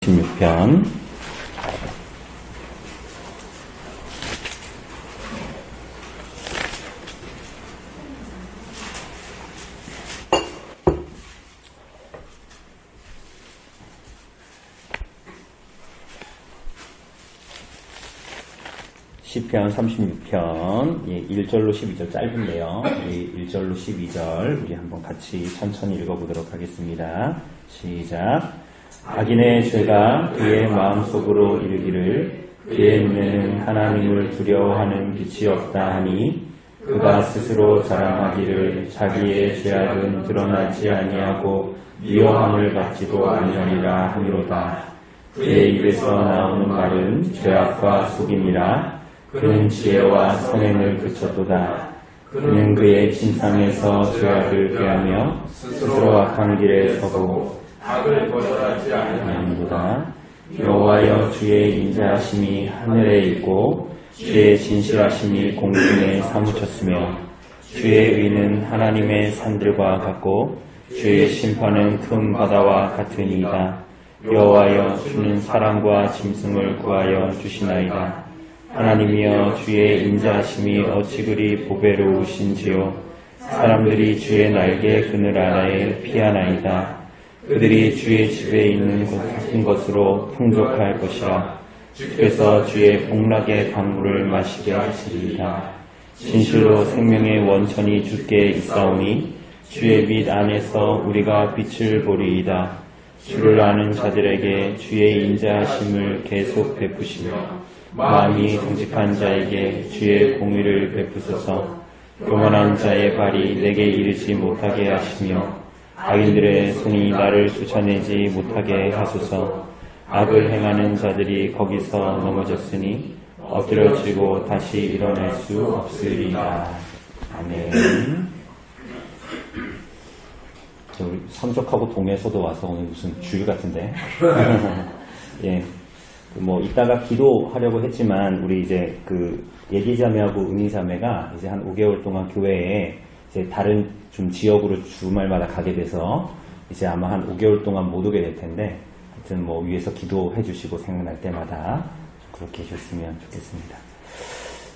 16편 시편 36편 1절로 12절 짧은데요. 1절로 12절 우리 한번 같이 천천히 읽어보도록 하겠습니다. 시작. 악인의 죄가 그의 마음속으로 이르기를 그의 눈에는 하나님을 두려워하는 빛이 없다 하니 그가 스스로 자랑하기를 자기의 죄악은 드러나지 아니하고 미워함을 받지도 아니하리라 하미로다. 그의 입에서 나오는 말은 죄악과 속임이라. 그는 지혜와 선행을 그쳤도다. 그는 그의 진상에서 죄악을 피하며 스스로 악한 길에 서고 악을 벗어나지 아니하는도다. 여호와여 주의 인자하심이 하늘에 있고 주의 진실하심이 공중에 사무쳤으며 주의 의는 하나님의 산들과 같고 주의 심판은 큰 바다와 같으니이다. 여호와여 주는 사랑과 짐승을 구하여 주시나이다. 하나님이여 주의 인자하심이 어찌 그리 보배로우신지요. 사람들이 주의 날개 그늘 아래에 피하나이다. 그들이 주의 집에 있는 것으로 풍족할 것이라. 주께서 주의 복락의 강물을 마시게 하시리이다. 진실로 생명의 원천이 주께 있사오니 주의 빛 안에서 우리가 빛을 보리이다. 주를 아는 자들에게 주의 인자하심을 계속 베푸시며 마음이 정직한 자에게 주의 공의를 베푸소서. 교만한 자의 발이 내게 이르지 못하게 하시며 악인들의 손이 나를 쫓아내지 못하게 하소서. 악을 행하는 자들이 거기서 넘어졌으니 엎드려지고 다시 일어날 수 없으리라. 아멘. 우리 삼족하고 동에서도 와서 오늘 무슨 주일 같은데. 예. 이따가 기도하려고 했지만, 우리 이제 예기자매하고 은희자매가 이제 한 5개월 동안 교회에 이제 다른 좀 지역으로 주말마다 가게 돼서 이제 아마 한 5개월 동안 못 오게 될 텐데, 하여튼 위에서 기도해 주시고 생각날 때마다 그렇게 해주셨으면 좋겠습니다.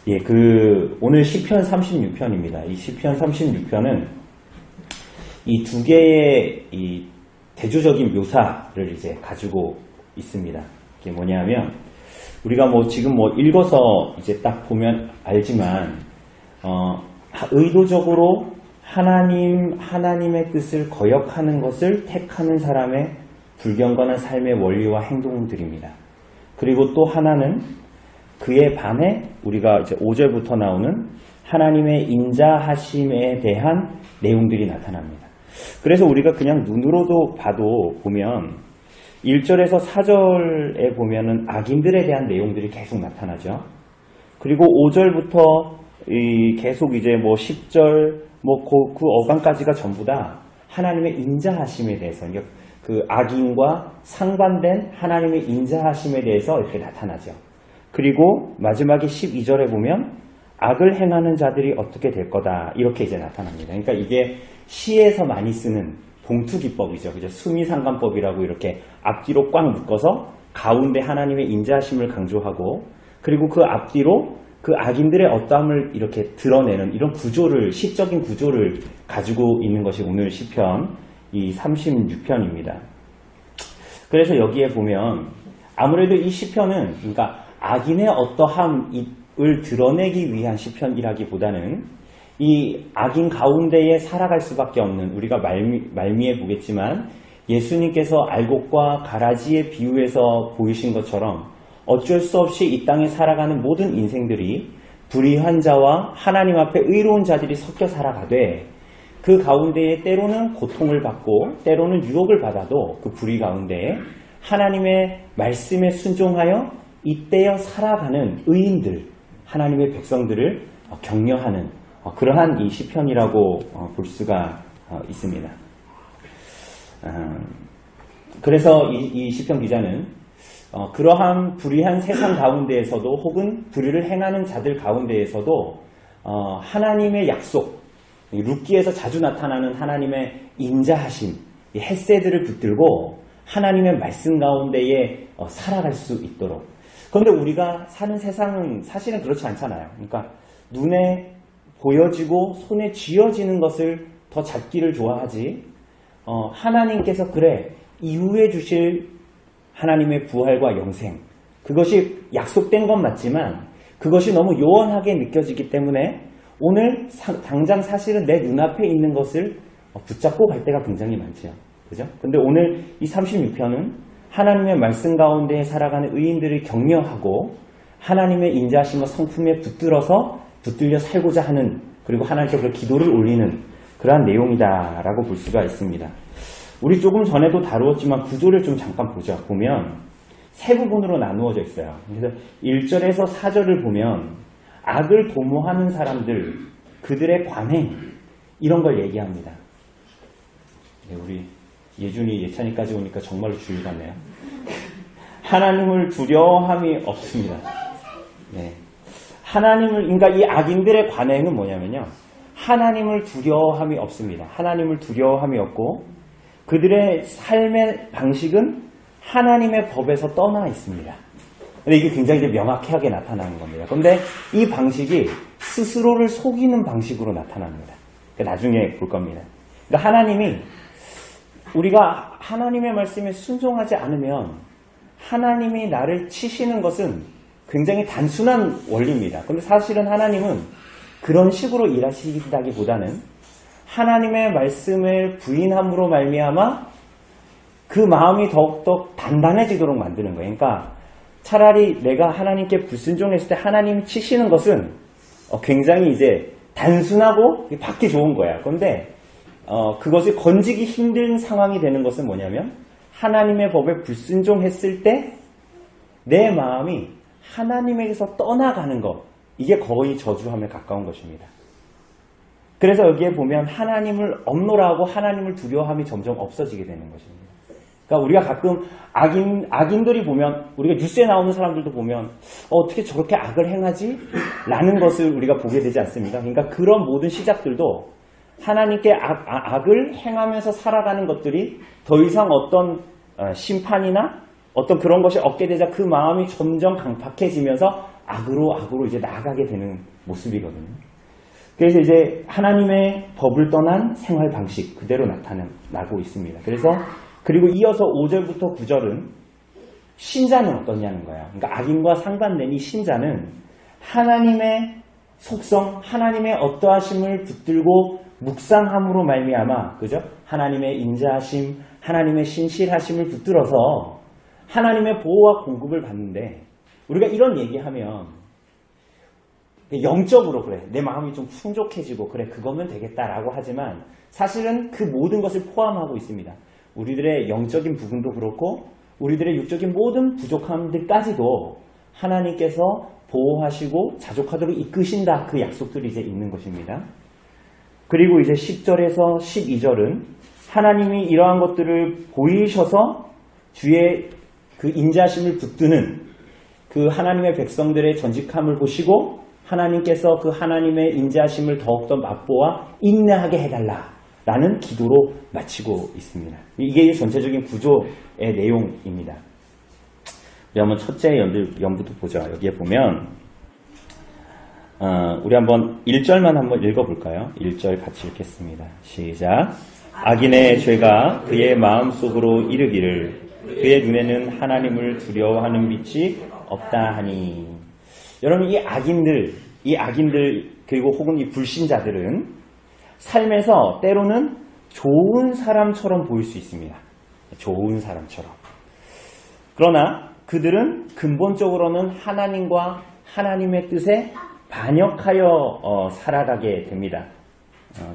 예, 오늘 시편 36편입니다. 이 시편 36편은 이 두 개의 이 대조적인 묘사를 이제 가지고 있습니다. 이게 뭐냐면, 우리가 지금 읽어서 이제 딱 보면 알지만, 의도적으로 하나님의 뜻을 거역하는 것을 택하는 사람의 불경건한 삶의 원리와 행동들입니다. 그리고 또 하나는 그에 반해 우리가 이제 5절부터 나오는 하나님의 인자하심에 대한 내용들이 나타납니다. 그래서 우리가 그냥 눈으로도 보면 1절에서 4절에 보면은 악인들에 대한 내용들이 계속 나타나죠. 그리고 5절부터 계속 이제 10절 그 어간까지가 전부 다 하나님의 인자하심에 대해서, 그러니까 그 악인과 상반된 하나님의 인자하심에 대해서 이렇게 나타나죠. 그리고 마지막에 12절에 보면 악을 행하는 자들이 어떻게 될 거다, 이렇게 이제 나타납니다. 그러니까 이게 시에서 많이 쓰는 봉투기법이죠. 그죠? 수미상관법이라고 이렇게 앞뒤로 꽉 묶어서 가운데 하나님의 인자하심을 강조하고, 그리고 그 앞뒤로 그 악인들의 어떠함을 이렇게 드러내는 이런 시적인 구조를 가지고 있는 것이 오늘 시편 이 36편입니다. 그래서 여기에 보면 아무래도 이 시편은, 그러니까 악인의 어떠함을 드러내기 위한 시편이라기보다는 이 악인 가운데에 살아갈 수밖에 없는, 우리가 말미에 보겠지만 예수님께서 알곡과 가라지의 비유에서 보이신 것처럼 어쩔 수 없이 이 땅에 살아가는 모든 인생들이 불의한 자와 하나님 앞에 의로운 자들이 섞여 살아가되, 그 가운데에 때로는 고통을 받고 때로는 유혹을 받아도 그 불의 가운데에 하나님의 말씀에 순종하여 잇대어 살아가는 의인들, 하나님의 백성들을 격려하는 그러한 이 시편이라고 볼 수가 있습니다. 그래서 이 시편 기자는 그러한 불의한 세상 가운데에서도, 혹은 불의를 행하는 자들 가운데에서도 하나님의 약속, 룻기에서 자주 나타나는 하나님의 인자하심, 헤세드를 붙들고 하나님의 말씀 가운데에 살아갈 수 있도록. 그런데 우리가 사는 세상은 사실은 그렇지 않잖아요. 그러니까 눈에 보여지고 손에 쥐어지는 것을 더 잡기를 좋아하지, 하나님께서 그래 이후에 주실 하나님의 부활과 영생, 그것이 약속된 건 맞지만 그것이 너무 요원하게 느껴지기 때문에 오늘 당장 사실은 내 눈앞에 있는 것을 붙잡고 갈 때가 굉장히 많죠. 그죠? 근데 오늘 이 36편은 하나님의 말씀 가운데 살아가는 의인들을 격려하고 하나님의 인자하심과 성품에 붙들려 살고자 하는, 그리고 하나님께 기도를 올리는 그러한 내용이다라고 볼 수가 있습니다. 우리 조금 전에도 다루었지만 구조를 좀 잠깐 보면 세 부분으로 나누어져 있어요. 그래서 1절에서 4절을 보면 악을 도모하는 사람들, 그들의 관행, 이런 걸 얘기합니다. 네, 우리 예준이, 예찬이까지 오니까 정말로 주의 같네요. 하나님을 두려워함이 없습니다. 네. 그러니까 이 악인들의 관행은 뭐냐면요, 하나님을 두려워함이 없습니다. 하나님을 두려워함이 없고 그들의 삶의 방식은 하나님의 법에서 떠나 있습니다. 근데 이게 굉장히 명확하게 나타나는 겁니다. 그런데 이 방식이 스스로를 속이는 방식으로 나타납니다. 나중에 볼 겁니다. 그러니까 하나님이, 우리가 하나님의 말씀에 순종하지 않으면 하나님이 나를 치시는 것은 굉장히 단순한 원리입니다. 그런데 사실은 하나님은 그런 식으로 일하시다기보다는 하나님의 말씀을 부인함으로 말미암아 그 마음이 더욱더 단단해지도록 만드는 거예요. 그러니까 차라리 내가 하나님께 불순종했을 때 하나님이 치시는 것은 굉장히 이제 단순하고 받기 좋은 거야. 그런데 그것을 건지기 힘든 상황이 되는 것은 뭐냐면, 하나님의 법에 불순종했을 때 내 마음이 하나님에게서 떠나가는 것, 이게 거의 저주함에 가까운 것입니다. 그래서 여기에 보면 하나님을 억노라하고 하나님을 두려워함이 점점 없어지게 되는 것입니다. 그러니까 우리가 가끔 악인들이 보면, 우리가 뉴스에 나오는 사람들도 보면 어떻게 저렇게 악을 행하지? 라는 것을 우리가 보게 되지 않습니까? 그러니까 그런 모든 시작들도 하나님께 악을 행하면서 살아가는 것들이 더 이상 어떤 심판이나 어떤 그런 것이 없게 되자 그 마음이 점점 강팍해지면서 악으로 이제 나아가게 되는 모습이거든요. 그래서 이제 하나님의 법을 떠난 생활 방식 그대로 나타나고 있습니다. 그리고 이어서 5절부터 9절은 신자는 어떠냐는 거예요. 그러니까 악인과 상반된 이 신자는 하나님의 속성, 하나님의 어떠하심을 붙들고 묵상함으로 말미암아, 그죠? 하나님의 인자하심, 하나님의 신실하심을 붙들어서 하나님의 보호와 공급을 받는데, 우리가 이런 얘기하면 영적으로 그래, 내 마음이 좀 풍족해지고 그래, 그거면 되겠다라고 하지만 사실은 그 모든 것을 포함하고 있습니다. 우리들의 영적인 부분도 그렇고 우리들의 육적인 모든 부족함들까지도 하나님께서 보호하시고 자족하도록 이끄신다, 그 약속들이 이제 있는 것입니다. 그리고 이제 10절에서 12절은 하나님이 이러한 것들을 보이셔서 주의 그 인자심을 붙드는 그 하나님의 백성들의 전직함을 보시고 하나님께서 그 하나님의 인자심을 더욱더 맛보아 인내하게 해달라라는 기도로 마치고 있습니다. 이게 전체적인 구조의 내용입니다. 우리 한번 첫째 연부터 보죠. 여기에 보면 우리 한번 1절만 한번 읽어볼까요? 1절 같이 읽겠습니다. 시작. 악인의 죄가 그의 마음속으로 이르기를 그의 눈에는 하나님을 두려워하는 빛이 없다 하니. 여러분, 이 악인들 그리고 혹은 이 불신자들은 삶에서 때로는 좋은 사람처럼 보일 수 있습니다. 좋은 사람처럼. 그러나 그들은 근본적으로는 하나님과 하나님의 뜻에 반역하여 살아가게 됩니다.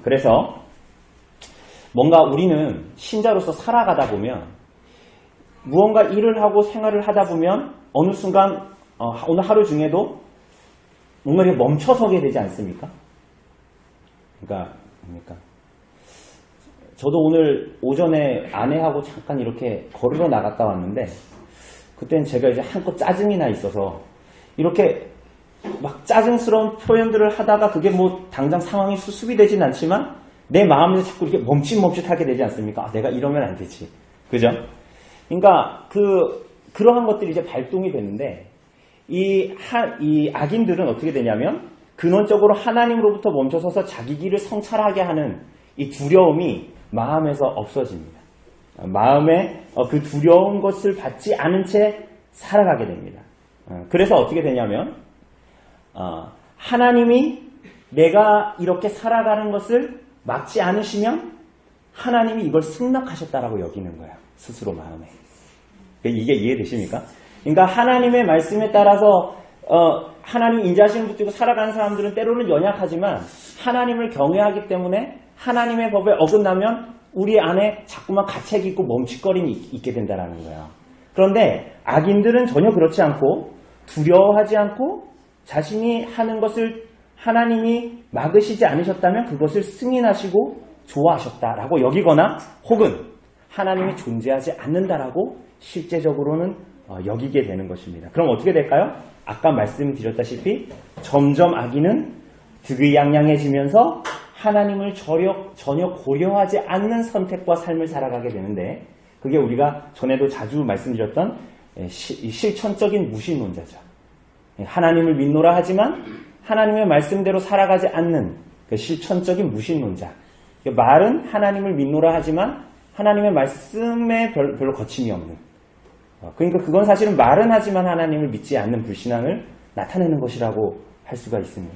그래서 뭔가 우리는 신자로서 살아가다 보면 무언가 일을 하고 생활을 하다 보면 어느 순간 오늘 하루 중에도 뭔가 이렇게 멈춰서게 되지 않습니까? 그러니까 저도 오늘 오전에 아내하고 잠깐 이렇게 걸으러 나갔다 왔는데 그때는 제가 이제 한껏 짜증이 나 있어서 이렇게 막 짜증스러운 표현들을 하다가 그게 뭐 당장 상황이 수습이 되진 않지만 내 마음에서 자꾸 이렇게 멈칫멈칫하게 되지 않습니까? 내가 이러면 안 되지. 그죠? 그러니까 그러한 것들이 이제 발동이 되는데 이 악인들은 어떻게 되냐면 근원적으로 하나님으로부터 멈춰서서 자기 길을 성찰하게 하는 이 두려움이 마음에서 없어집니다. 마음에 그 두려운 것을 받지 않은 채 살아가게 됩니다. 그래서 어떻게 되냐면 하나님이 내가 이렇게 살아가는 것을 막지 않으시면 하나님이 이걸 승낙하셨다라고 여기는 거예요. 스스로 마음에. 이게 이해되십니까? 그러니까 하나님의 말씀에 따라서 하나님 인자심을 붙들고 살아가는 사람들은 때로는 연약하지만 하나님을 경외하기 때문에 하나님의 법에 어긋나면 우리 안에 자꾸만 가책이 있고 멈칫거림이 있게 된다는 거예요. 그런데 악인들은 전혀 그렇지 않고 두려워하지 않고 자신이 하는 것을 하나님이 막으시지 않으셨다면 그것을 승인하시고 좋아하셨다라고 여기거나 혹은 하나님이 존재하지 않는다라고 실제적으로는 여기게 되는 것입니다. 그럼 어떻게 될까요? 아까 말씀드렸다시피 점점 악인은 득의양양해지면서 하나님을 전혀 고려하지 않는 선택과 삶을 살아가게 되는데 그게 우리가 전에도 자주 말씀드렸던 실천적인 무신론자죠. 하나님을 믿노라 하지만 하나님의 말씀대로 살아가지 않는 그 실천적인 무신론자. 말은 하나님을 믿노라 하지만 하나님의 말씀에 별로 거침이 없는. 그러니까 그건 사실은 말은 하지만 하나님을 믿지 않는 불신앙을 나타내는 것이라고 할 수가 있습니다.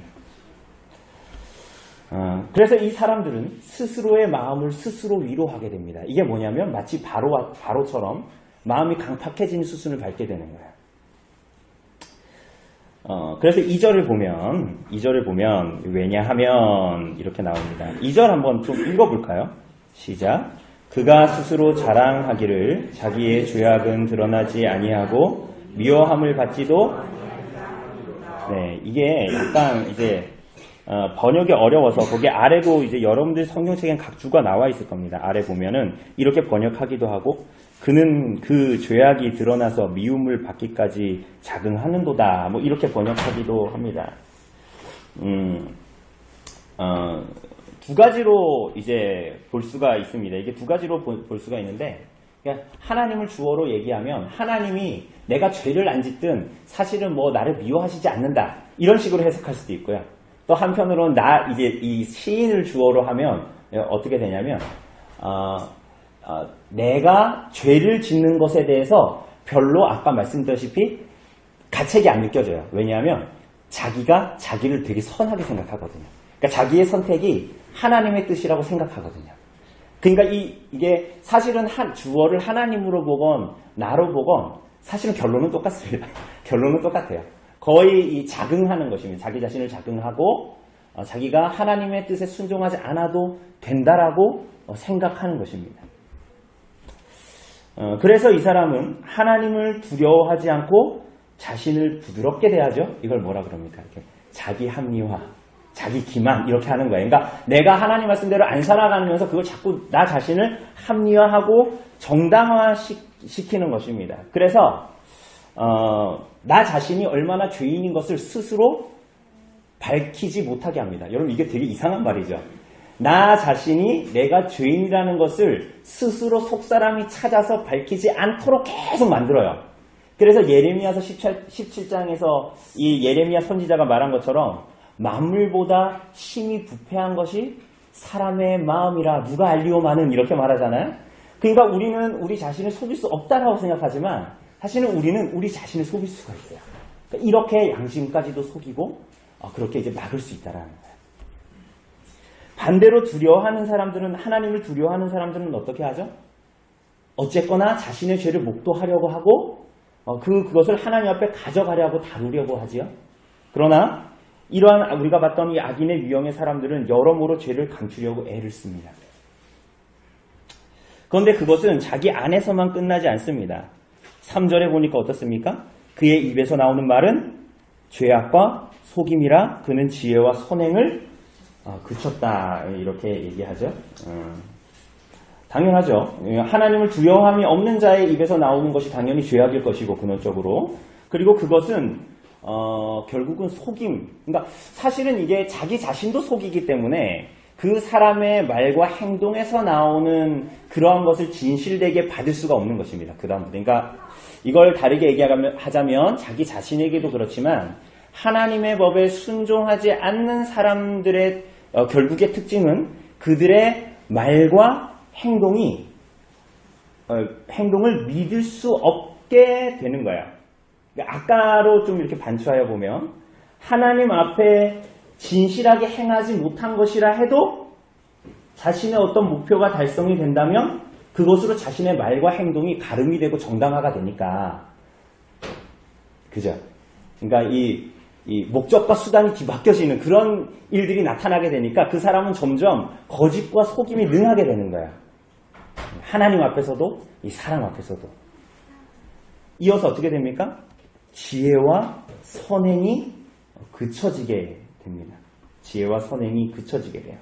그래서 이 사람들은 스스로의 마음을 스스로 위로하게 됩니다. 이게 뭐냐면 마치 바로처럼 마음이 강팍해진 수순을 밟게 되는 거예요. 그래서 2절을 보면 왜냐하면 이렇게 나옵니다. 2절 한번 좀 읽어볼까요? 시작. 그가 스스로 자랑하기를 자기의 죄악은 드러나지 아니하고 미워함을 받지도. 네, 이게 약간 이제 번역이 어려워서 거기 아래도 이제 여러분들 성경책엔 각주가 나와 있을 겁니다. 아래 보면은 이렇게 번역하기도 하고 그는 그 죄악이 드러나서 미움을 받기까지 자긍하는도다. 뭐 이렇게 번역하기도 합니다. 두 가지로 이제 볼 수가 있습니다. 이게 두 가지로 볼 수가 있는데, 그러니까 하나님을 주어로 얘기하면 하나님이 내가 죄를 안 짓든 사실은 뭐 나를 미워하시지 않는다. 이런 식으로 해석할 수도 있고요. 또 한편으로는 이제 이 시인을 주어로 하면 어떻게 되냐면, 내가 죄를 짓는 것에 대해서 별로 아까 말씀드렸다시피 가책이 안 느껴져요. 왜냐하면 자기가 자기를 되게 선하게 생각하거든요. 그러니까 자기의 선택이 하나님의 뜻이라고 생각하거든요. 그러니까 이게 사실은 주어를 하나님으로 보건 나로 보건 사실은 결론은 똑같습니다. 결론은 똑같아요. 거의 이 자긍하는 것입니다. 자기 자신을 자긍하고 자기가 하나님의 뜻에 순종하지 않아도 된다라고 생각하는 것입니다. 그래서 이 사람은 하나님을 두려워하지 않고 자신을 부드럽게 대하죠. 이걸 뭐라 그럽니까? 이렇게 자기 합리화, 자기 기만 이렇게 하는 거예요. 그러니까 내가 하나님 말씀대로 안 살아가면서 그걸 자꾸 나 자신을 합리화하고 정당화시키는 것입니다. 그래서 나 자신이 얼마나 죄인인 것을 스스로 밝히지 못하게 합니다. 여러분 이게 되게 이상한 말이죠. 나 자신이 내가 죄인이라는 것을 스스로 속사람이 찾아서 밝히지 않도록 계속 만들어요. 그래서 예레미야서 17장에서 이 예레미야 선지자가 말한 것처럼 만물보다 심히 부패한 것이 사람의 마음이라 누가 알리오마는 이렇게 말하잖아요. 그러니까 우리는 우리 자신을 속일 수 없다라고 생각하지만 사실은 우리는 우리 자신을 속일 수가 있어요. 그러니까 이렇게 양심까지도 속이고 그렇게 이제 막을 수 있다라는 거예요. 반대로 두려워하는 사람들은 하나님을 두려워하는 사람들은 어떻게 하죠? 어쨌거나 자신의 죄를 목도하려고 하고 그것을 하나님 앞에 가져가려고 다루려고 하지요. 그러나 이러한 우리가 봤던 이 악인의 유형의 사람들은 여러모로 죄를 감추려고 애를 씁니다. 그런데 그것은 자기 안에서만 끝나지 않습니다. 3절에 보니까 어떻습니까? 그의 입에서 나오는 말은 죄악과 속임이라 그는 지혜와 선행을 그쳤다 이렇게 얘기하죠. 당연하죠. 하나님을 두려워함이 없는 자의 입에서 나오는 것이 당연히 죄악일 것이고 근원적으로. 그리고 그것은 결국은 속임. 그러니까 사실은 이게 자기 자신도 속이기 때문에 그 사람의 말과 행동에서 나오는 그러한 것을 진실되게 받을 수가 없는 것입니다. 그 다음부터. 그러니까 이걸 다르게 얘기하자면 자기 자신에게도 그렇지만 하나님의 법에 순종하지 않는 사람들의 결국의 특징은 그들의 말과 행동을 믿을 수 없게 되는 거야. 그러니까 아까로 좀 이렇게 반추하여 보면 하나님 앞에 진실하게 행하지 못한 것이라 해도 자신의 어떤 목표가 달성이 된다면 그것으로 자신의 말과 행동이 가름이 되고 정당화가 되니까. 그죠? 그러니까 이 목적과 수단이 뒤바뀌어지는 그런 일들이 나타나게 되니까 그 사람은 점점 거짓과 속임이 능하게 되는 거야. 하나님 앞에서도 이 사람 앞에서도. 이어서 어떻게 됩니까? 지혜와 선행이 그쳐지게 됩니다. 지혜와 선행이 그쳐지게 돼요.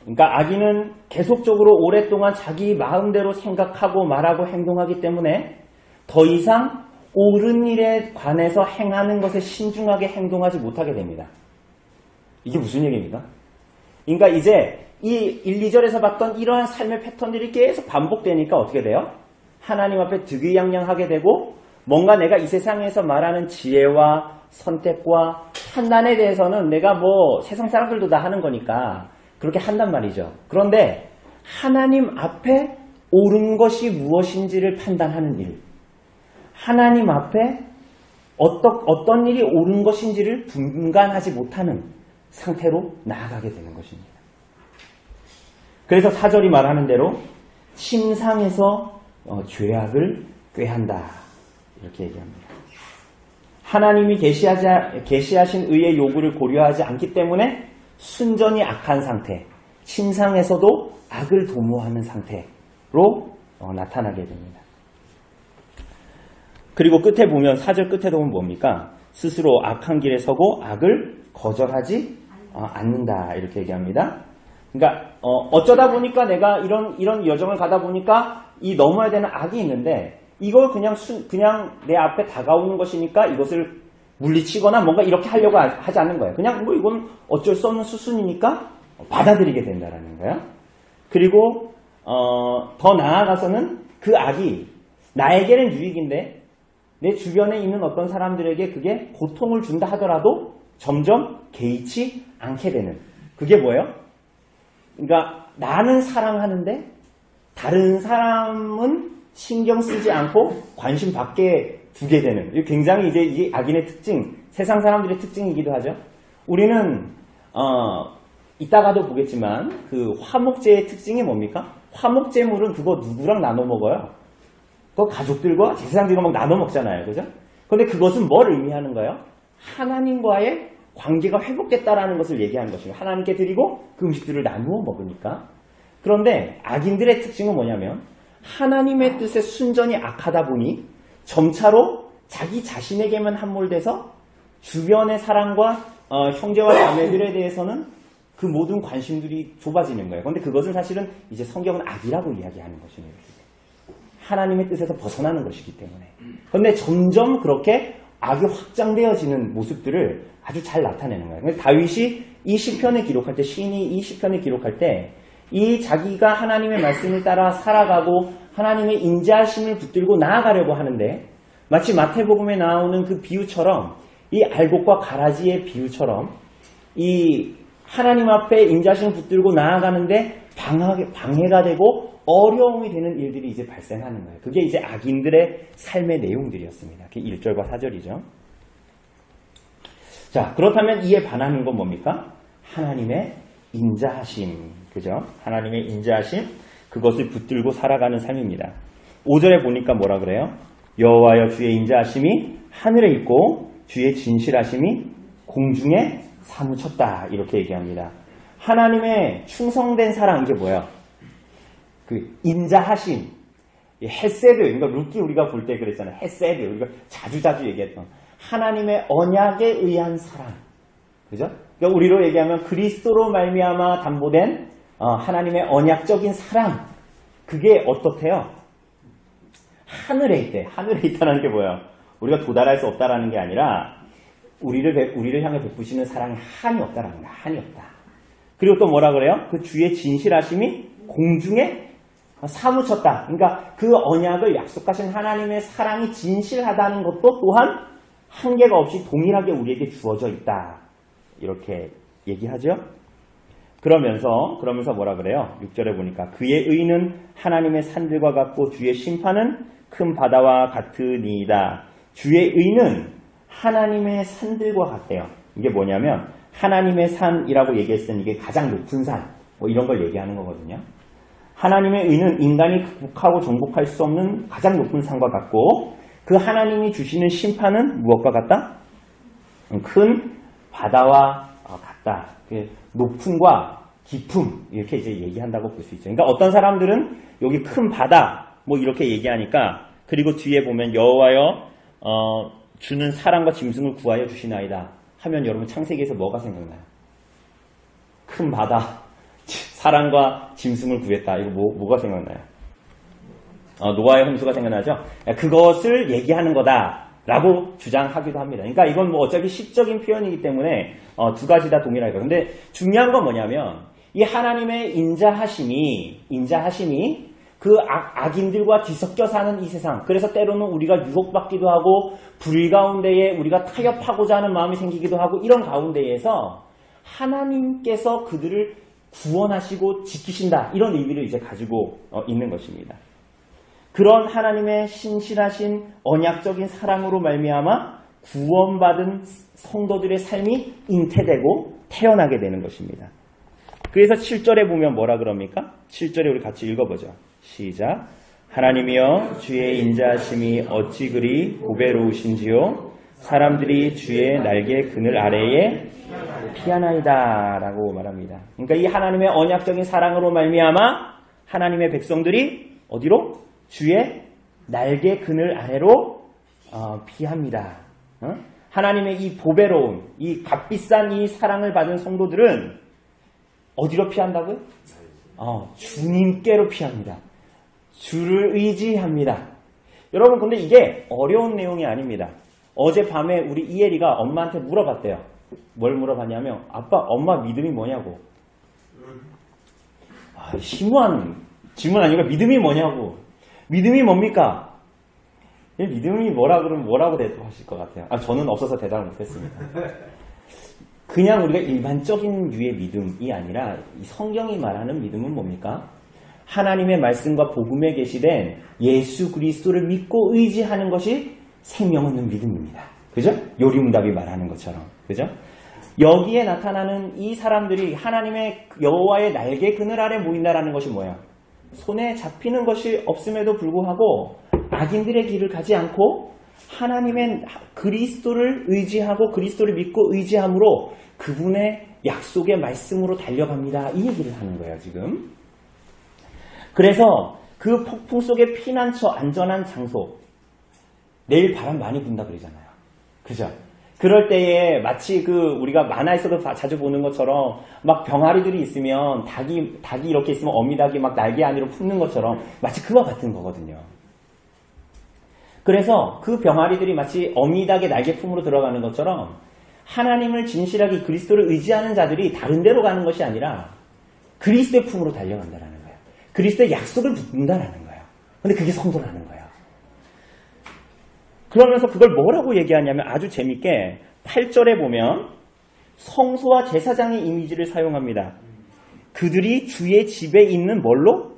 그러니까 악인은 계속적으로 오랫동안 자기 마음대로 생각하고 말하고 행동하기 때문에 더 이상 옳은 일에 관해서 행하는 것에 신중하게 행동하지 못하게 됩니다. 이게 무슨 얘기입니까? 그러니까 이제 이 1, 2절에서 봤던 이러한 삶의 패턴들이 계속 반복되니까 어떻게 돼요? 하나님 앞에 득의양양하게 되고 뭔가 내가 이 세상에서 말하는 지혜와 선택과 판단에 대해서는 내가 뭐 세상 사람들도 다 하는 거니까 그렇게 한단 말이죠. 그런데 하나님 앞에 옳은 것이 무엇인지를 판단하는 일, 하나님 앞에 어떤 일이 옳은 것인지를 분간하지 못하는 상태로 나아가게 되는 것입니다. 그래서 4절이 말하는 대로 침상에서 죄악을 꾀한다 이렇게 얘기합니다. 하나님이 계시하신 의의 요구를 고려하지 않기 때문에 순전히 악한 상태, 침상에서도 악을 도모하는 상태로 나타나게 됩니다. 그리고 끝에 보면 4절 끝에 보면 뭡니까? 스스로 악한 길에 서고 악을 거절하지 않는다 이렇게 얘기합니다. 그러니까 어쩌다 보니까 내가 이런 여정을 가다 보니까 이 넘어야 되는 악이 있는데 이걸 그냥 내 앞에 다가오는 것이니까 이것을 물리치거나 뭔가 이렇게 하려고 하지 않는 거예요. 그냥 뭐 이건 어쩔 수 없는 수순이니까 받아들이게 된다라는 거예요. 그리고 더 나아가서는 그 악이 나에게는 유익인데 내 주변에 있는 어떤 사람들에게 그게 고통을 준다 하더라도 점점 개의치 않게 되는. 그게 뭐예요? 그러니까 나는 사랑하는데 다른 사람은 신경 쓰지 않고 관심 밖에 두게 되는. 굉장히 이게 악인의 특징, 세상 사람들의 특징이기도 하죠. 우리는 이따가도 보겠지만 그 화목제의 특징이 뭡니까? 화목제물은 그거 누구랑 나눠 먹어요? 그거 가족들과 제사장들과 막 나눠 먹잖아요. 그죠? 그런데 그것은 뭘 의미하는 거예요? 하나님과의 관계가 회복됐다라는 것을 얘기하는 것이에요. 하나님께 드리고 그 음식들을 나누어 먹으니까. 그런데 악인들의 특징은 뭐냐면 하나님의 뜻에 순전히 악하다 보니 점차로 자기 자신에게만 함몰돼서 주변의 사람과 형제와 자매들에 대해서는 그 모든 관심들이 좁아지는 거예요. 그런데 그것을 사실은 이제 성경은 악이라고 이야기하는 것입니다. 하나님의 뜻에서 벗어나는 것이기 때문에. 그런데 점점 그렇게 악이 확장되어지는 모습들을 아주 잘 나타내는 거예요. 그래서 다윗이 이 시편을 기록할 때, 시인이 이 시편을 기록할 때 이 자기가 하나님의 말씀을 따라 살아가고 하나님의 인자하심을 붙들고 나아가려고 하는데 마치 마태복음에 나오는 그 비유처럼 이 알곡과 가라지의 비유처럼 이 하나님 앞에 인자하심을 붙들고 나아가는데 방해가 되고 어려움이 되는 일들이 이제 발생하는 거예요. 그게 이제 악인들의 삶의 내용들이었습니다. 그게 1절과 4절이죠. 자, 그렇다면 이에 반하는 건 뭡니까? 하나님의 인자하심. 그죠? 하나님의 인자하심, 그것을 붙들고 살아가는 삶입니다. 5절에 보니까 뭐라 그래요? 여호와여 주의 인자하심이 하늘에 있고 주의 진실하심이 공중에 사무쳤다. 이렇게 얘기합니다. 하나님의 충성된 사랑, 이게 뭐예요? 그 인자하심, 헤세드, 그러니까 루키 우리가 볼 때 그랬잖아요. 헤세드, 우리가 자주 얘기했던 하나님의 언약에 의한 사랑, 그죠? 그러니까 우리로 얘기하면 그리스도로 말미암아 담보된 하나님의 언약적인 사랑, 그게 어떻대요? 하늘에 있대. 하늘에 있다는 게 뭐예요? 우리가 도달할 수 없다라는 게 아니라 우리를 향해 베푸시는 사랑에 한이 없다라는 거야. 한이 없다. 그리고 또 뭐라 그래요? 그 주의 진실하심이 공중에 사무쳤다. 그러니까 그 언약을 약속하신 하나님의 사랑이 진실하다는 것도 또한 한계가 없이 동일하게 우리에게 주어져 있다. 이렇게 얘기하죠. 그러면서 뭐라 그래요? 6절에 보니까 그의 의는 하나님의 산들과 같고 주의 심판은 큰 바다와 같으니이다. 주의 의는 하나님의 산들과 같대요. 이게 뭐냐면 하나님의 산이라고 얘기했으니 이게 가장 높은 산 뭐 이런 걸 얘기하는 거거든요. 하나님의 의는 인간이 극복하고 정복할 수 없는 가장 높은 산과 같고 그 하나님이 주시는 심판은 무엇과 같다? 큰 바다와 같다. 높음과 깊음 이렇게 이제 얘기한다고 볼 수 있죠. 그러니까 어떤 사람들은 여기 큰 바다 뭐 이렇게 얘기하니까 그리고 뒤에 보면 여호와여 주는 사랑과 짐승을 구하여 주시나이다 하면 여러분 창세기에서 뭐가 생각나요? 큰 바다, 사랑과 짐승을 구했다. 이거 뭐가 생각나요? 노아의 홍수가 생각나죠? 그것을 얘기하는 거다라고 주장하기도 합니다. 그러니까 이건 뭐 어차피 시적인 표현이기 때문에 두 가지 다 동일하죠. 근데 중요한 건 뭐냐면 이 하나님의 인자하심이 그 악인들과 뒤섞여 사는 이 세상, 그래서 때로는 우리가 유혹받기도 하고 불 가운데에 우리가 타협하고자 하는 마음이 생기기도 하고 이런 가운데에서 하나님께서 그들을 구원하시고 지키신다. 이런 의미를 이제 가지고 있는 것입니다. 그런 하나님의 신실하신 언약적인 사랑으로 말미암아 구원받은 성도들의 삶이 잉태되고 태어나게 되는 것입니다. 그래서 7절에 보면 뭐라 그럽니까? 7절에 우리 같이 읽어보죠. 시작. 하나님이여 주의 인자하심이 어찌 그리 보배로우신지요 사람들이 주의 날개 그늘 아래에 피하나이다 라고 말합니다. 그러니까 이 하나님의 언약적인 사랑으로 말미암아 하나님의 백성들이 어디로? 주의 날개 그늘 아래로 피합니다. 하나님의 이 보배로운 이 값비싼 이 사랑을 받은 성도들은 어디로 피한다고요? 주님께로 피합니다. 주를 의지합니다. 여러분 근데 이게 어려운 내용이 아닙니다. 어젯밤에 우리 이혜리가 엄마한테 물어봤대요. 뭘 물어봤냐면 아빠 엄마 믿음이 뭐냐고. 심오한 질문 아니고 믿음이 뭐냐고. 믿음이 뭡니까? 믿음이 뭐라 그러면 뭐라고 대답하실 것 같아요. 저는 없어서 대답을 못했습니다. 그냥 우리가 일반적인 류의 믿음이 아니라 이 성경이 말하는 믿음은 뭡니까? 하나님의 말씀과 복음에 계시된 예수 그리스도를 믿고 의지하는 것이 생명 없는 믿음입니다. 그죠? 요리응답이 말하는 것처럼. 그죠? 여기에 나타나는 이 사람들이 하나님의 여호와의 날개 그늘 아래 모인다라는 것이 뭐예요? 손에 잡히는 것이 없음에도 불구하고 악인들의 길을 가지 않고 하나님의 그리스도를 의지하고 그리스도를 믿고 의지함으로 그분의 약속의 말씀으로 달려갑니다. 이 얘기를 하는 거예요, 지금. 그래서 그 폭풍 속에 피난처 안전한 장소, 내일 바람 많이 분다 그러잖아요. 그죠? 그럴 때에 마치 우리가 만화에서도 자주 보는 것처럼 막 병아리들이 있으면 닭이 이렇게 있으면 어미닭이 막 날개 안으로 품는 것처럼 마치 그와 같은 거거든요. 그래서 그 병아리들이 마치 어미닭의 날개 품으로 들어가는 것처럼 하나님을 진실하게 그리스도를 의지하는 자들이 다른 데로 가는 것이 아니라 그리스도의 품으로 달려간다라는 거예요. 그리스도의 약속을 붙는다라는 거예요. 근데 그게 성도라는 거예요. 그러면서 그걸 뭐라고 얘기하냐면 아주 재밌게 8절에 보면 성소와 제사장의 이미지를 사용합니다. 그들이 주의 집에 있는 뭘로?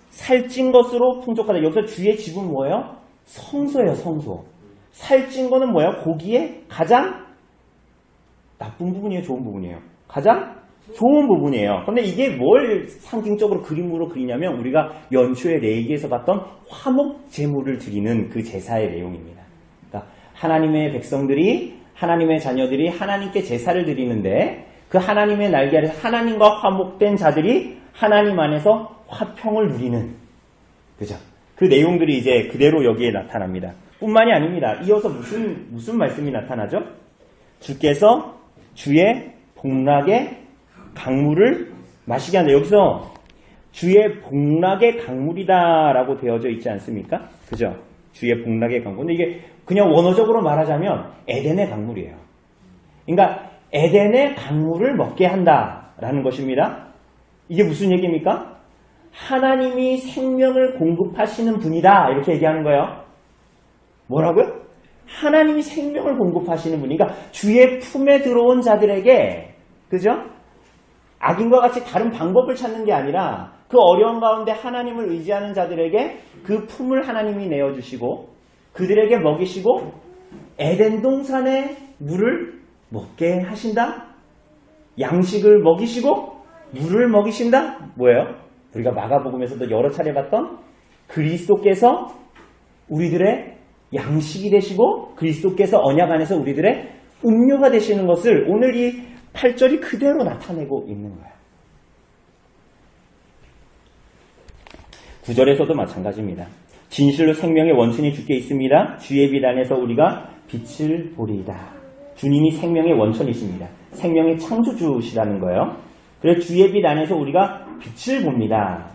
살찐 것으로 풍족하다. 여기서 주의 집은 뭐예요? 성소예요, 성소. 살찐 거는 뭐예요? 고기의 가장 나쁜 부분이에요, 좋은 부분이에요? 가장 좋은 부분이에요. 그런데 이게 뭘 상징적으로 그림으로 그리냐면 우리가 연초에 레위기에서 봤던 화목 제물을 드리는 그 제사의 내용입니다. 그러니까 하나님의 백성들이 하나님의 자녀들이 하나님께 제사를 드리는데 그 하나님의 날개 아래서 하나님과 화목된 자들이 하나님 안에서 화평을 누리는 그죠? 그 내용들이 이제 그대로 여기에 나타납니다. 뿐만이 아닙니다. 이어서 무슨 말씀이 나타나죠? 주께서 주의 복락의 강물을 마시게 한다. 여기서 주의 복락의 강물이다라고 되어져 있지 않습니까? 그죠? 주의 복락의 강물. 근데 이게 그냥 원어적으로 말하자면 에덴의 강물이에요. 그러니까 에덴의 강물을 먹게 한다라는 것입니다. 이게 무슨 얘기입니까? 하나님이 생명을 공급하시는 분이다 이렇게 얘기하는 거예요. 뭐라고요? 하나님이 생명을 공급하시는 분이니까 주의 품에 들어온 자들에게 그죠? 악인과 같이 다른 방법을 찾는 게 아니라 그 어려운 가운데 하나님을 의지하는 자들에게 그 품을 하나님이 내어주시고 그들에게 먹이시고 에덴 동산의 물을 먹게 하신다? 양식을 먹이시고 물을 먹이신다? 뭐예요? 우리가 마가복음에서도 여러 차례 봤던 그리스도께서 우리들의 양식이 되시고 그리스도께서 언약 안에서 우리들의 음료가 되시는 것을 오늘 이 8절이 그대로 나타내고 있는 거예요. 9절에서도 마찬가지입니다. 진실로 생명의 원천이 주께 있습니다. 주의 빛 안에서 우리가 빛을 보리이다. 주님이 생명의 원천이십니다. 생명의 창조주시라는 거예요. 그래서 주의 빛 안에서 우리가 빛을 봅니다.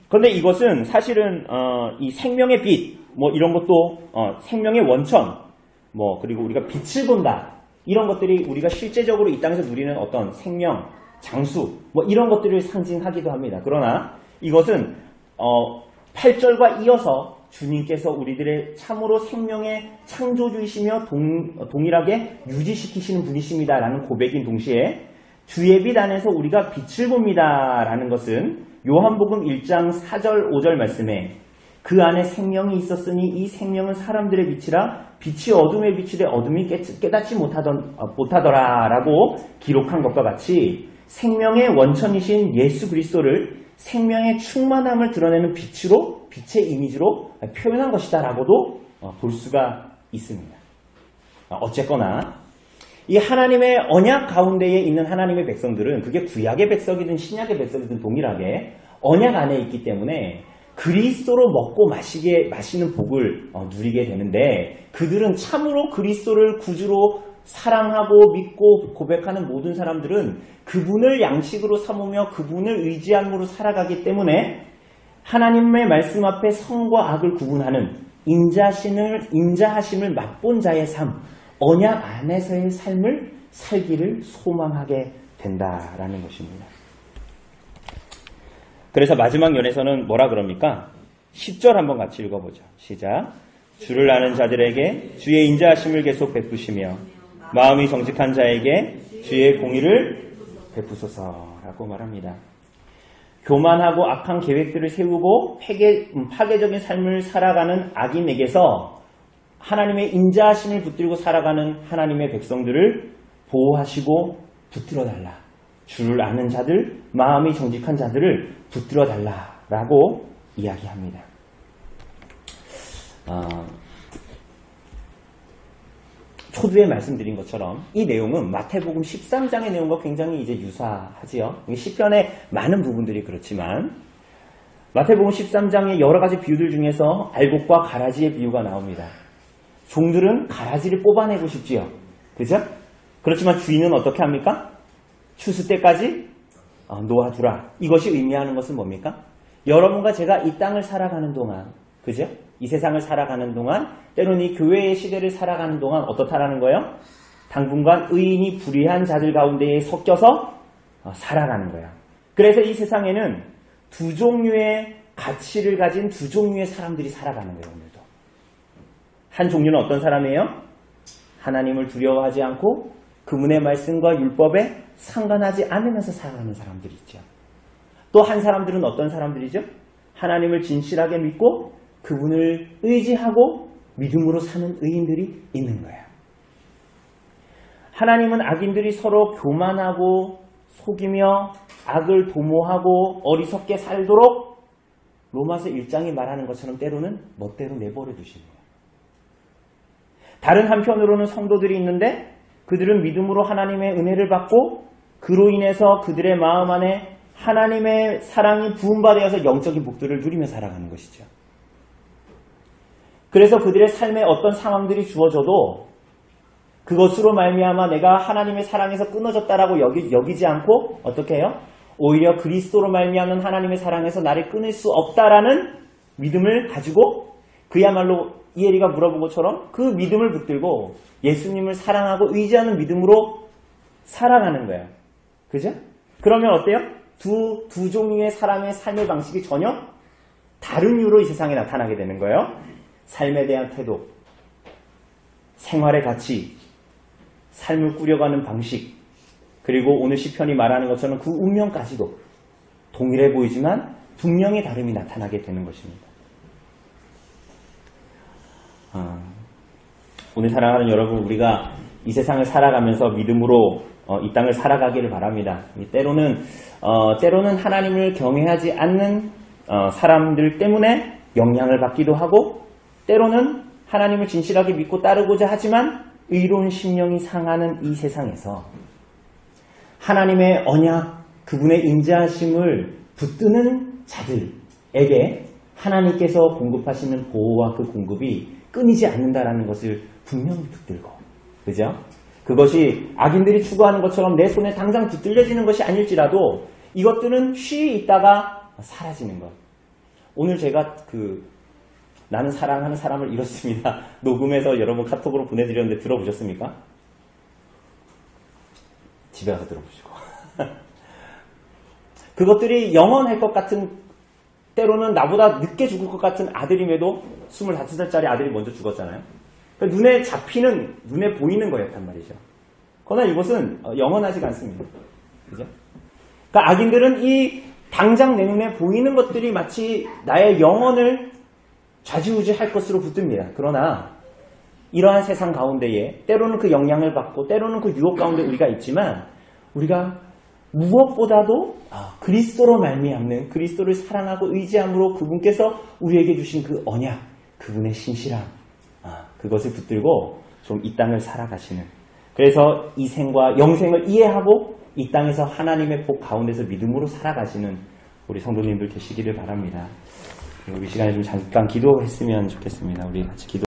그런데 이것은 사실은 이 생명의 빛, 뭐 이런 것도 생명의 원천, 뭐 그리고 우리가 빛을 본다. 이런 것들이 우리가 실제적으로 이 땅에서 누리는 어떤 생명, 장수, 뭐 이런 것들을 상징하기도 합니다. 그러나 이것은 8절과 이어서 주님께서 우리들의 참으로 생명의 창조주이시며 동일하게 유지시키시는 분이십니다라는 고백인 동시에 주의 빛 안에서 우리가 빛을 봅니다라는 것은 요한복음 1장 4절 5절 말씀에 그 안에 생명이 있었으니 이 생명은 사람들의 빛이라 빛이 어둠에 비추되 어둠이 깨닫지 못하더라라고 기록한 것과 같이 생명의 원천이신 예수 그리스도를 생명의 충만함을 드러내는 빛으로 빛의 이미지로 표현한 것이다라고도 볼 수가 있습니다. 어쨌거나 이 하나님의 언약 가운데에 있는 하나님의 백성들은 그게 구약의 백성이든 신약의 백성이든 동일하게 언약 안에 있기 때문에 그리스도로 먹고 마시는 복을 누리게 되는데 그들은 참으로 그리스도를 구주로 사랑하고 믿고 고백하는 모든 사람들은 그분을 양식으로 삼으며 그분을 의지함으로 살아가기 때문에 하나님의 말씀 앞에 선과 악을 구분하는 인자하심을 맛본 자의 삶, 언약 안에서의 삶을 살기를 소망하게 된다라는 것입니다. 그래서 마지막 연에서는 뭐라 그럽니까? 10절 한번 같이 읽어보죠. 시작. 주를 아는 자들에게 주의 인자하심을 계속 베푸시며 마음이 정직한 자에게 주의 공의를 베푸소서라고 말합니다. 교만하고 악한 계획들을 세우고 파괴적인 삶을 살아가는 악인에게서 하나님의 인자하심을 붙들고 살아가는 하나님의 백성들을 보호하시고 붙들어달라. 주를 아는 자들, 마음이 정직한 자들을 붙들어달라라고 이야기합니다. 초두에 말씀드린 것처럼 이 내용은 마태복음 13장의 내용과 굉장히 이제 유사하지요. 시편의 많은 부분들이 그렇지만 마태복음 13장의 여러 가지 비유들 중에서 알곡과 가라지의 비유가 나옵니다. 종들은 가라지를 뽑아내고 싶지요. 그죠? 그렇지만 주인은 어떻게 합니까? 추수 때까지 놓아두라. 이것이 의미하는 것은 뭡니까? 여러분과 제가 이 땅을 살아가는 동안, 그죠? 이 세상을 살아가는 동안, 때로는 이 교회의 시대를 살아가는 동안 어떻다라는 거예요? 당분간 의인이 불의한 자들 가운데에 섞여서 살아가는 거야. 그래서 이 세상에는 두 종류의 가치를 가진 두 종류의 사람들이 살아가는 거예요. 오늘도. 한 종류는 어떤 사람이에요? 하나님을 두려워하지 않고 그분의 말씀과 율법에 상관하지 않으면서 살아가는 사람들이 있죠. 또 한 사람들은 어떤 사람들이죠? 하나님을 진실하게 믿고 그분을 의지하고 믿음으로 사는 의인들이 있는 거예요. 하나님은 악인들이 서로 교만하고 속이며 악을 도모하고 어리석게 살도록 로마서 1장이 말하는 것처럼 때로는 멋대로 내버려 두십니다. 다른 한편으로는 성도들이 있는데 그들은 믿음으로 하나님의 은혜를 받고 그로 인해서 그들의 마음 안에 하나님의 사랑이 부음받아서 영적인 복들을 누리며 살아가는 것이죠. 그래서 그들의 삶에 어떤 상황들이 주어져도 그것으로 말미암아 내가 하나님의 사랑에서 끊어졌다라고 여기지 않고 어떻게 해요? 오히려 그리스도로 말미암는 하나님의 사랑에서 나를 끊을 수 없다라는 믿음을 가지고 그야말로 이혜리가 물어본 것처럼 그 믿음을 붙들고 예수님을 사랑하고 의지하는 믿음으로 살아가는 거예요. 그죠? 그러면 어때요? 두 종류의 사람의 삶의 방식이 전혀 다른 이유로 이 세상에 나타나게 되는 거예요. 삶에 대한 태도, 생활의 가치, 삶을 꾸려가는 방식, 그리고 오늘 시편이 말하는 것처럼 그 운명까지도 동일해 보이지만 분명히 다름이 나타나게 되는 것입니다. 오늘 사랑하는 여러분, 우리가 이 세상을 살아가면서 믿음으로 이 땅을 살아가기를 바랍니다. 때로는 하나님을 경외하지 않는 사람들 때문에 영향을 받기도 하고, 때로는 하나님을 진실하게 믿고 따르고자 하지만 의로운 심령이 상하는 이 세상에서 하나님의 언약, 그분의 인자하심을 붙드는 자들에게 하나님께서 공급하시는 보호와 그 공급이 끊이지 않는다라는 것을 분명히 붙들고, 그죠? 그것이 악인들이 추구하는 것처럼 내 손에 당장 붙들려지는 것이 아닐지라도 이것들은 쉬이 있다가 사라지는 것. 오늘 제가 나는 사랑하는 사람을 잃었습니다. 녹음해서 여러분 카톡으로 보내드렸는데 들어보셨습니까? 집에 가서 들어보시고. 그것들이 영원할 것 같은, 때로는 나보다 늦게 죽을 것 같은 아들임에도 25살짜리 아들이 먼저 죽었잖아요. 눈에 잡히는, 눈에 보이는 거였단 말이죠. 그러나 이것은 영원하지가 않습니다. 그죠? 그러니까 악인들은 이 당장 내 눈에 보이는 것들이 마치 나의 영혼을 좌지우지할 것으로 붙듭니다. 그러나 이러한 세상 가운데에 때로는 그 영향을 받고 때로는 그 유혹 가운데 우리가 있지만, 우리가 무엇보다도 그리스도로 말미암는, 그리스도를 사랑하고 의지함으로 그분께서 우리에게 주신 그 언약, 그분의 신실함, 그것을 붙들고 좀 이 땅을 살아가시는, 그래서 이 생과 영생을 이해하고 이 땅에서 하나님의 복 가운데서 믿음으로 살아가시는 우리 성도님들 되시기를 바랍니다. 우리 시간에 좀 잠깐 기도했으면 좋겠습니다. 우리 같이 기도